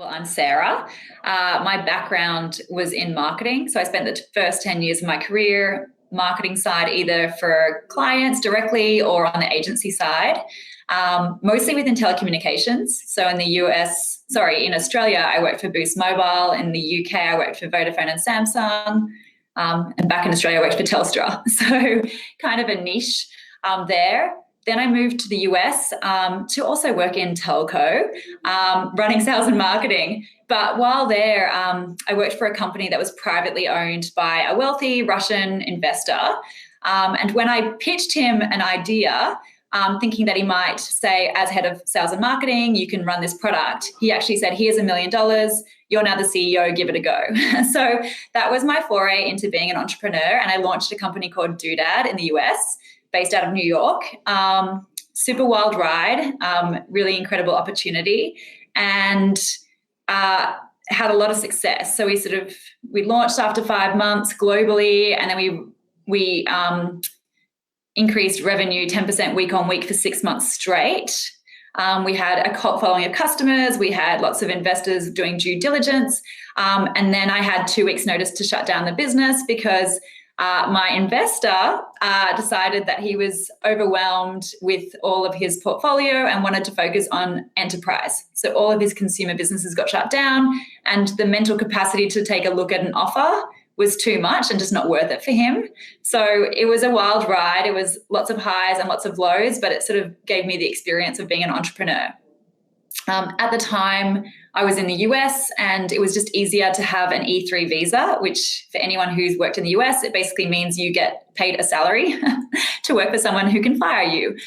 Well, I'm Sarah. My background was in marketing. So I spent the first 10 years of my career marketing side, either for clients directly or on the agency side, mostly within telecommunications. So in Australia, I worked for Boost Mobile. In the UK, I worked for Vodafone and Samsung. And back in Australia, I worked for Telstra. So kind of a niche there. Then I moved to the US to also work in telco, running sales and marketing. But while there, I worked for a company that was privately owned by a wealthy Russian investor. And when I pitched him an idea, thinking that he might say, as head of sales and marketing, you can run this product, he actually said, here's $1 million. You're now the CEO, give it a go. So that was my foray into being an entrepreneur. And I launched a company called Doodad in the US, based out of New York. Super wild ride, really incredible opportunity, and had a lot of success. So we launched after 5 months globally, and then we increased revenue 10% week on week for 6 months straight. We had a cult following of customers. We had lots of investors doing due diligence. And then I had 2 weeks notice to shut down the business because my investor decided that he was overwhelmed with all of his portfolio and wanted to focus on enterprise. So all of his consumer businesses got shut down, and the mental capacity to take a look at an offer was too much and just not worth it for him. So it was a wild ride. It was lots of highs and lots of lows, but it sort of gave me the experience of being an entrepreneur. At the time, I was in the US, and it was just easier to have an E3 visa, which for anyone who's worked in the US, it basically means you get paid a salary to work for someone who can fire you.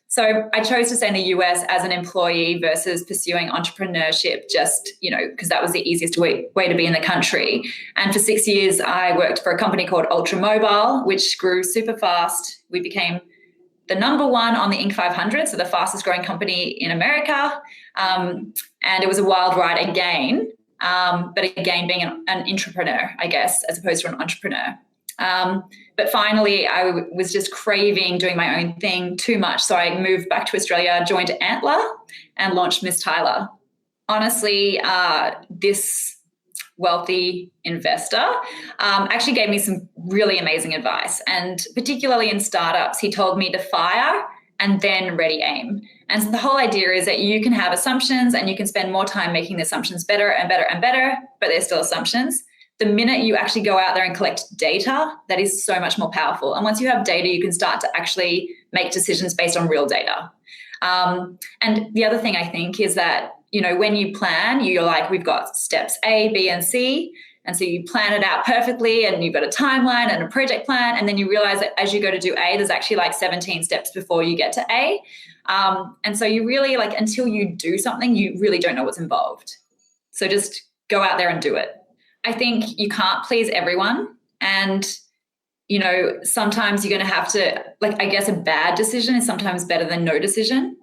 So I chose to stay in the US as an employee versus pursuing entrepreneurship because that was the easiest way to be in the country. And for 6 years, I worked for a company called Ultra Mobile, which grew super fast. We became the number 1 on the Inc. 500, so the fastest growing company in America. And it was a wild ride again, but again, being an entrepreneur, I guess, as opposed to an entrepreneur. But finally, I was just craving doing my own thing too much. So I moved back to Australia, joined Antler, and launched Miss Tyler. Honestly, this wealthy investor actually gave me some really amazing advice. And particularly in startups, he told me to fire and then ready aim. And so the whole idea is that you can have assumptions and you can spend more time making the assumptions better and better and better, but they're still assumptions. The minute you actually go out there and collect data, that is so much more powerful. And once you have data, you can start to actually make decisions based on real data. And the other thing I think is that, when you plan, you're like, we've got steps A, B, and C. And so you plan it out perfectly, and you've got a timeline and a project plan. And then you realize that as you go to do A, there's actually like 17 steps before you get to A. And so you really until you do something, you really don't know what's involved. So just go out there and do it. I think you can't please everyone. And, sometimes you're going to have to, I guess a bad decision is sometimes better than no decision.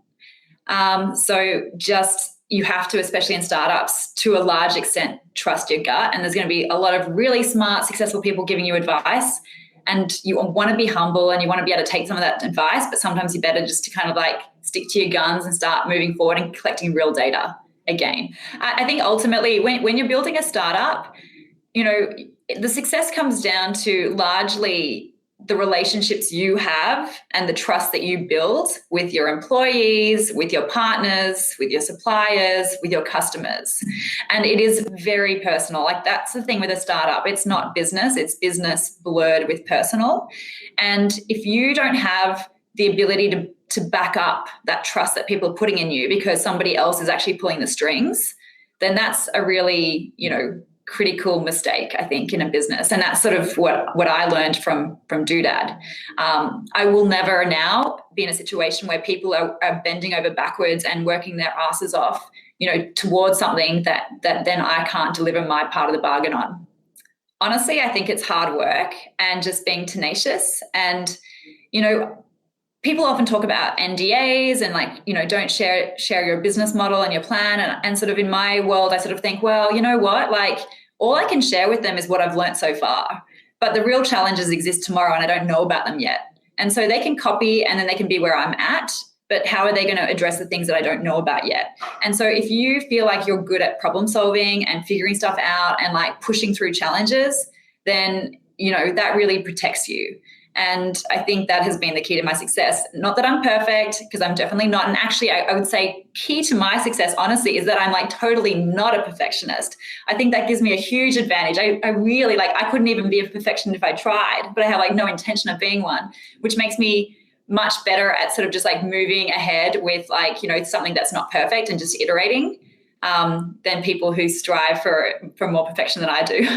You have to, especially in startups, to a large extent, trust your gut. And there's going to be a lot of really smart, successful people giving you advice. And you want to be humble and you want to be able to take some of that advice, but sometimes you're better just to kind of stick to your guns and start moving forward and collecting real data again. I think ultimately when you're building a startup, the success comes down to largely the relationships you have and the trust that you build with your employees, with your partners, with your suppliers, with your customers. And it is very personal. That's the thing with a startup. It's not business, it's business blurred with personal. And if you don't have the ability to back up that trust that people are putting in you because somebody else is actually pulling the strings, then that's a really, critical mistake, I think, in a business. And that's sort of what I learned from Doodad. I will never now be in a situation where people are bending over backwards and working their asses off, towards something that then I can't deliver my part of the bargain on. Honestly, I think it's hard work and just being tenacious. And, people often talk about NDAs and don't share your business model and your plan. And sort of in my world, I sort of think, well, you know what, all I can share with them is what I've learned so far. But the real challenges exist tomorrow and I don't know about them yet. And so they can copy and then they can be where I'm at. but how are they going to address the things that I don't know about yet? And so if you feel like you're good at problem solving and figuring stuff out and like pushing through challenges, then, you know, that really protects you. And I think that has been the key to my success. Not that I'm perfect, because I'm definitely not. And actually, I would say key to my success, honestly, is that I'm like totally not a perfectionist. I think that gives me a huge advantage. I really like, I couldn't even be a perfectionist if I tried, but I have like no intention of being one, which makes me much better at sort of just like moving ahead with like, you know, something that's not perfect and just iterating than people who strive for more perfection than I do.